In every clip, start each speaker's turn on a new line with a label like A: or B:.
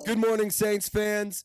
A: Good morning, Saints fans.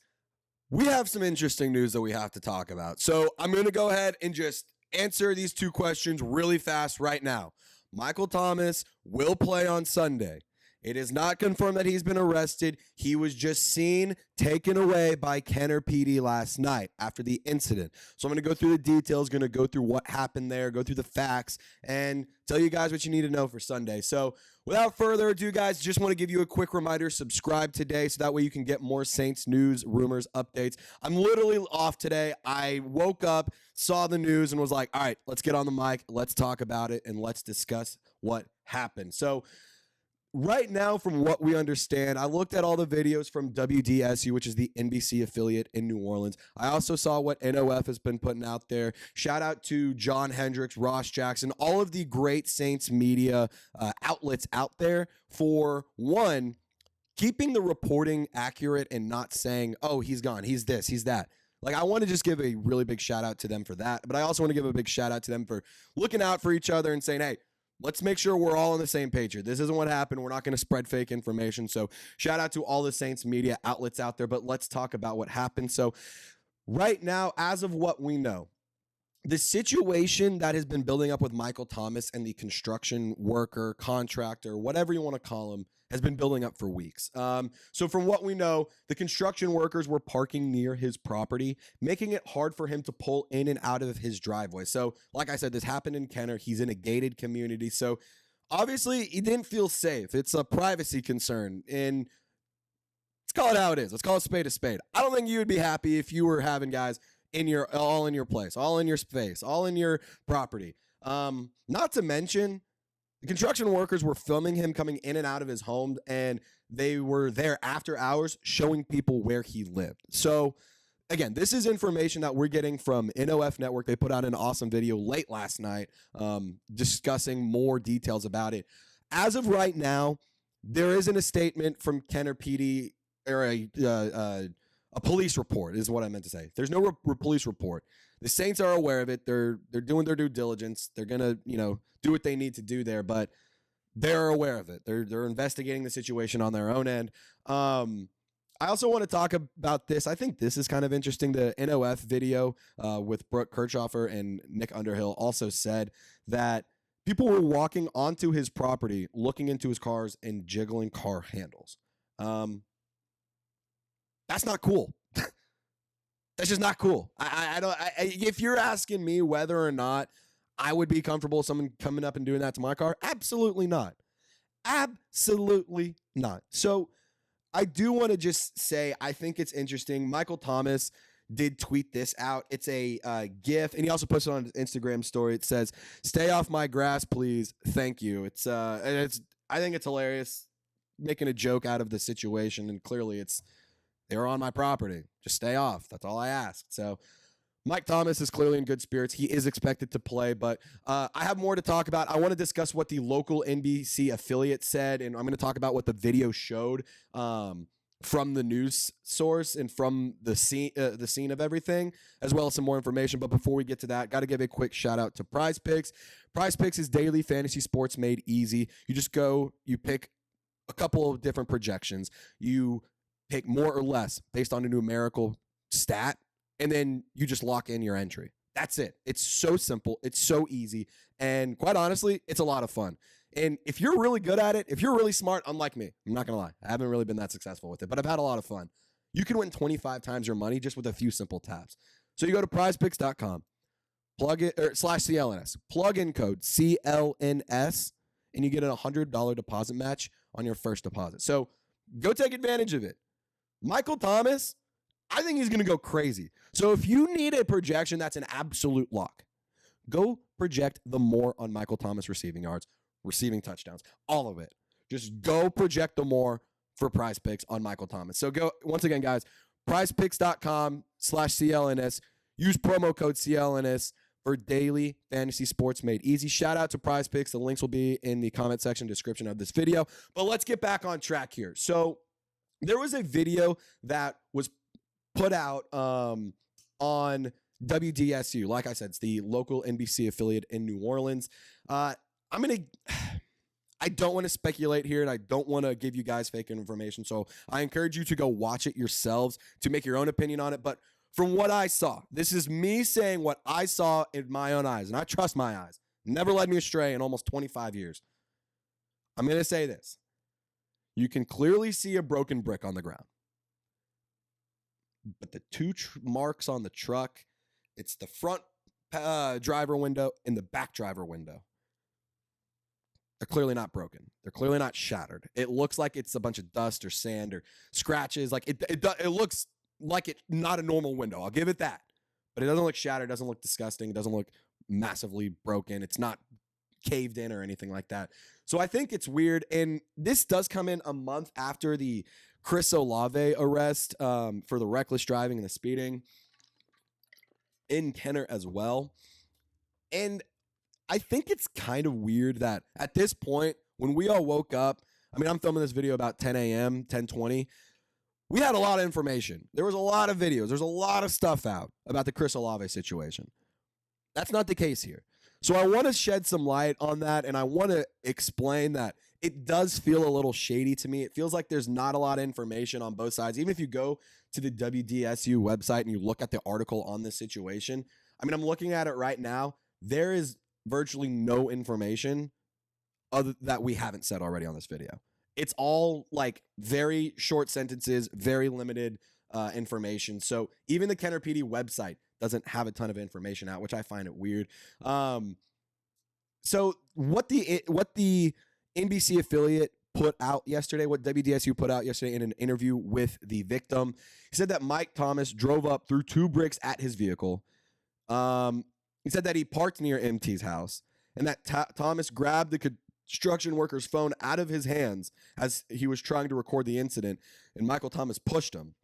A: We have some interesting news that we have to talk about. So I'm going to go ahead and just answer these two questions really fast right now. Michael Thomas will play on Sunday. It is not confirmed that he's been arrested. He was just seen taken away by Kenner PD last night after the incident. So I'm going to go through the details, going to go through what happened there, go through the facts, and tell you guys what you need to know for Sunday. So without further ado, guys, just want to give you a quick reminder, subscribe today so that way you can get more Saints news, rumors, updates. I'm literally off today. I woke up, saw the news, and was like, all right, let's get on the mic, let's talk about it, and let's discuss what happened. So right now, from what we understand, I looked at all the videos from WDSU, which is the NBC affiliate in New Orleans. I also saw what NOF has been putting out there. Shout out to John Hendricks, Ross Jackson, all of the great Saints media outlets out there for, one, keeping the reporting accurate and not saying, oh, he's gone, he's this, he's that. Like, I want to just give a really big shout out to them for that. But I also want to give a big shout out to them for looking out for each other and saying, hey, let's make sure we're all on the same page here. This isn't what happened. We're not going to spread fake information. So shout out to all the Saints media outlets out there, but let's talk about what happened. So right now, as of what we know, the situation that has been building up with Michael Thomas and the construction worker, contractor, whatever you want to call him, has been building up for weeks. So from what we know, the construction workers were parking near his property, making it hard for him to pull in and out of his driveway. So like I said, this happened in Kenner. He's in a gated community. So obviously he didn't feel safe. It's a privacy concern. And let's call it how it is. Let's call it spade a spade. I don't think you would be happy if you were having guys all in your place, all in your space, all in your property. Not to mention, the construction workers were filming him coming in and out of his home, and they were there after hours showing people where he lived. So, again, this is information that we're getting from NOF Network. They put out an awesome video late last night discussing more details about it. As of right now, there isn't a statement from Kenner PD or a police report is what I meant to say. There's no police report. The Saints are aware of it. They're doing their due diligence. They're gonna, do what they need to do there, but they're aware of it. They're investigating the situation on their own end. I also want to talk about this. I think this is kind of interesting. The NOF video with Brooke Kirchhoffer and Nick Underhill also said that people were walking onto his property, looking into his cars and jiggling car handles. That's not cool. That's just not cool. If you're asking me whether or not I would be comfortable with someone coming up and doing that to my car, absolutely not. Absolutely not. So I do want to just say, I think it's interesting. Michael Thomas did tweet this out. It's a GIF, and he also puts it on his Instagram story. It says, "Stay off my grass, please. Thank you." I think it's hilarious, making a joke out of the situation, and clearly they're on my property. Just stay off. That's all I asked. So Mike Thomas is clearly in good spirits. He is expected to play, but I have more to talk about. I want to discuss what the local NBC affiliate said, and I'm going to talk about what the video showed from the news source and from the scene of everything, as well as some more information. But before we get to that, got to give a quick shout out to Prize Picks. Prize Picks is daily fantasy sports made easy. You just go, you pick a couple of different projections. You pick more or less based on a numerical stat, and then you just lock in your entry. That's it. It's so simple. It's so easy. And quite honestly, it's a lot of fun. And if you're really good at it, if you're really smart, unlike me, I'm not going to lie, I haven't really been that successful with it, but I've had a lot of fun. You can win 25 times your money just with a few simple taps. So you go to prizepicks.com, plug it, or /CLNS, plug in code CLNS, and you get a $100 deposit match on your first deposit. So go take advantage of it. Michael Thomas, I think he's going to go crazy. So if you need a projection that's an absolute lock, go project the more on Michael Thomas receiving yards, receiving touchdowns, all of it. Just go project the more for Prize Picks on Michael Thomas. So go, once again, guys, prizepicks.com/CLNS. Use promo code CLNS for daily fantasy sports made easy. Shout out to Prize Picks. The links will be in the comment section description of this video. But let's get back on track here. So there was a video that was put out on WDSU. Like I said, it's the local NBC affiliate in New Orleans. I don't want to speculate here, and I don't want to give you guys fake information. So I encourage you to go watch it yourselves to make your own opinion on it. But from what I saw, this is me saying what I saw in my own eyes, and I trust my eyes. Never led me astray in almost 25 years. I'm going to say this. You can clearly see a broken brick on the ground. But the two marks on the truck, it's the front driver window and the back driver window. They're clearly not broken. They're clearly not shattered. It looks like it's a bunch of dust or sand or scratches. Like it looks like it's not a normal window. I'll give it that. But it doesn't look shattered. It doesn't look disgusting. It doesn't look massively broken. It's not caved in or anything like that. So I think it's weird. And this does come in a month after the Chris Olave arrest for the reckless driving and the speeding in Kenner as well. And I think it's kind of weird that at this point, when we all woke up, I mean, I'm filming this video about 10 a.m., 10:20. We had a lot of information. There was a lot of videos. There's a lot of stuff out about the Chris Olave situation. That's not the case here. So I want to shed some light on that, and I want to explain that it does feel a little shady to me. It feels like there's not a lot of information on both sides. Even if you go to the WDSU website and you look at the article on this situation, I mean, I'm looking at it right now. There is virtually no information other that we haven't said already on this video. It's all like very short sentences, very limited information. So even the Kenner PD website doesn't have a ton of information out, which I find it weird. So what the NBC affiliate put out yesterday, what WDSU put out yesterday in an interview with the victim, he said that Mike Thomas drove up through two bricks at his vehicle. He said that he parked near MT's house and that Thomas grabbed the construction worker's phone out of his hands as he was trying to record the incident, and Michael Thomas pushed him.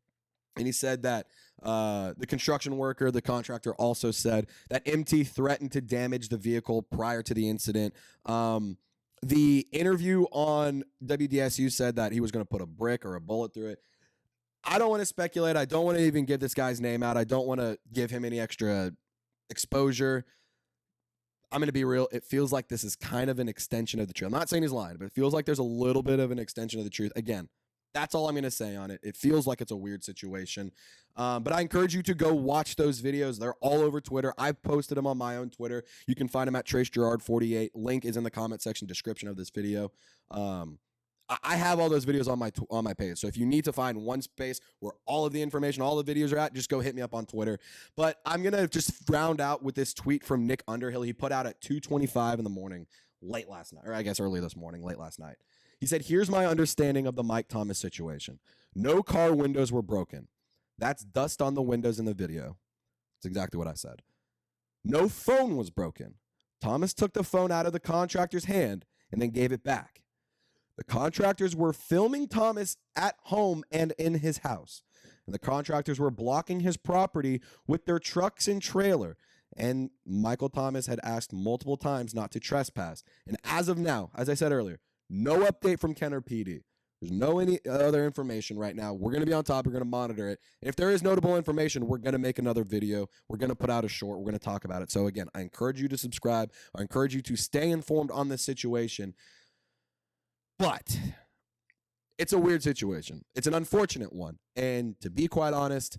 A: And he said that the construction worker, the contractor, also said that MT threatened to damage the vehicle prior to the incident. The interview on WDSU said that he was going to put a brick or a bullet through it. I don't want to speculate. I don't want to even give this guy's name out. I don't want to give him any extra exposure. I'm going to be real. It feels like this is kind of an extension of the truth. I'm not saying he's lying, but it feels like there's a little bit of an extension of the truth. Again, that's all I'm going to say on it. It feels like it's a weird situation. But I encourage you to go watch those videos. They're all over Twitter. I've posted them on my own Twitter. You can find them at Trace Girouard 48. Link is in the comment section description of this video. I have all those videos on my page. So if you need to find one space where all of the information, all the videos are at, just go hit me up on Twitter. But I'm going to just round out with this tweet from Nick Underhill. He put out at 2:25 in the morning, late last night, or I guess early this morning, late last night. He said, "Here's my understanding of the Mike Thomas situation. No car windows were broken. That's dust on the windows in the video." That's exactly what I said. "No phone was broken. Thomas took the phone out of the contractor's hand and then gave it back. The contractors were filming Thomas at home and in his house. And the contractors were blocking his property with their trucks and trailer. And Michael Thomas had asked multiple times not to trespass. And as of now, as I said earlier, no update from Kenner PD. There's no any other information right now. We're going to be on top. We're going to monitor it. And if there is notable information, we're going to make another video. We're going to put out a short. We're going to talk about it. So again, I encourage you to subscribe. I encourage you to stay informed on this situation. But it's a weird situation. It's an unfortunate one. And to be quite honest,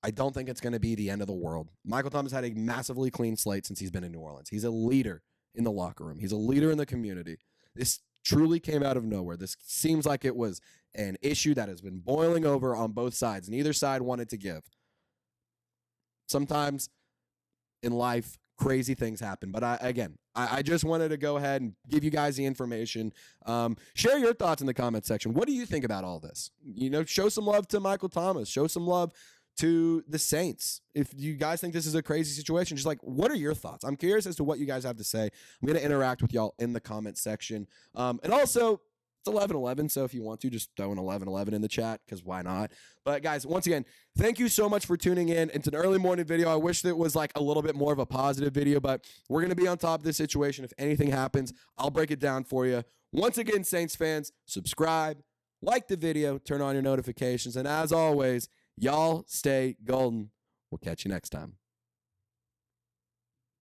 A: I don't think it's going to be the end of the world. Michael Thomas had a massively clean slate since he's been in New Orleans. He's a leader in the locker room. He's a leader in the community. This truly came out of nowhere. This seems like it was an issue that has been boiling over on both sides. Neither side wanted to give. Sometimes in life, crazy things happen. But I just wanted to go ahead and give you guys the information. Share your thoughts in the comment section. What do you think about all this? You know, show some love to Michael Thomas. Show some love to the Saints. If you guys think this is a crazy situation, just like, what are your thoughts? I'm curious as to what you guys have to say. I'm going to interact with y'all in the comment section. And also, it's 11:11, so if you want to, just throw an 11:11 in the chat, because why not? But guys, once again, thank you so much for tuning in. It's an early morning video. I wish that it was like a little bit more of a positive video, but we're going to be on top of this situation. If anything happens, I'll break it down for you. Once again, Saints fans, subscribe, like the video, turn on your notifications, and as always, y'all stay golden. We'll catch you next time.